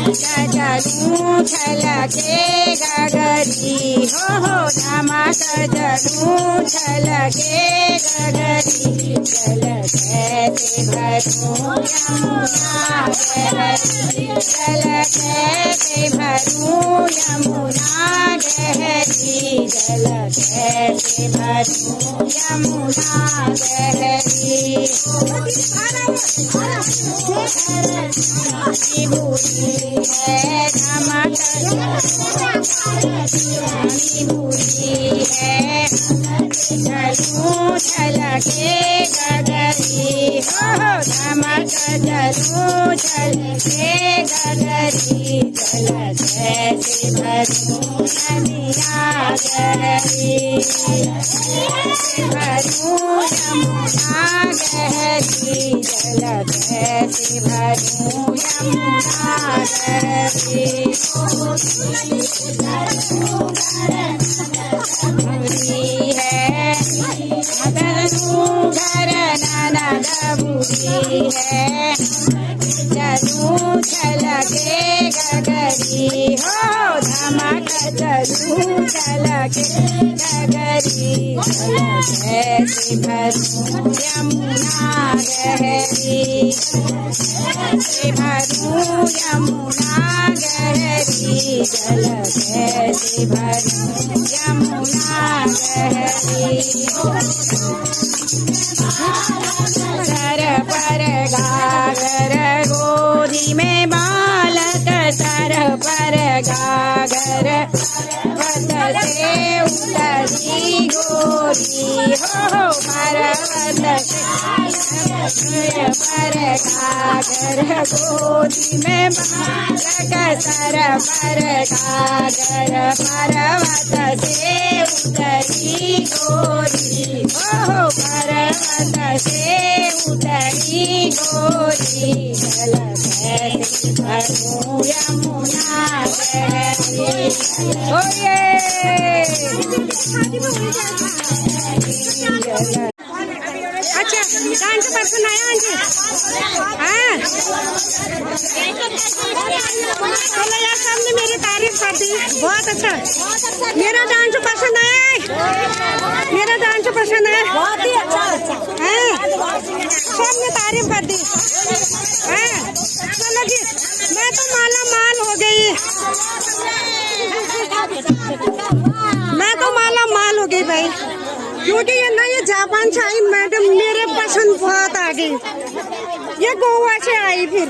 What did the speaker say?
जलूं छलके गगरी हो धमक जलूं छलके गगरी जल कैसे भरूं यमुना गहरी जल कैसे भरूं यमुना गहरी जल कैसे भरूं यमुना गहरी बूढ़ी है धमक बूढ़ी है जलूं छलके गगरी हो धमक जलूं छलके गगरी जल कैसे भरूं नदिया गहरी भरूं यमुना गहरी जल कैसे भरूं यमुना गहरी बुरी है मदनू घर ननद बुरी है जलूं छलके गगरी हो धमक जलूं छलके गगरी जल कैसे भरूं यमुना गहरी कैसे भरूं यमुना गहरी जल कैसे भरूं यमुना गहरी सर पर गागर गोदी में बालक सर पर गागर पत से उतरी गोरी हो पर्वत पर गागर गोदी में बालक सर पर गागर पर्वत से उतरी गोरी हो पर्वत से उतरी गोरी जल कैसे भरूं यमुना गहरी अच्छा डांस पर्सन आया हाँ चलो यार सबने मेरी तारीफ कर दी बहुत अच्छा मेरा डांस पसंद आया मेरा डांस पसंद है बहुत ही अच्छा हाँ सबने तारीफ कर दी हाँ चलो जी मैं तो माला माल हो गई मैं तो माला माल हो गई भाई क्योंकि ये ना ये जापान से आई मैडम मेरे पसंद बहुत आ गई ये गोवा से आई फिर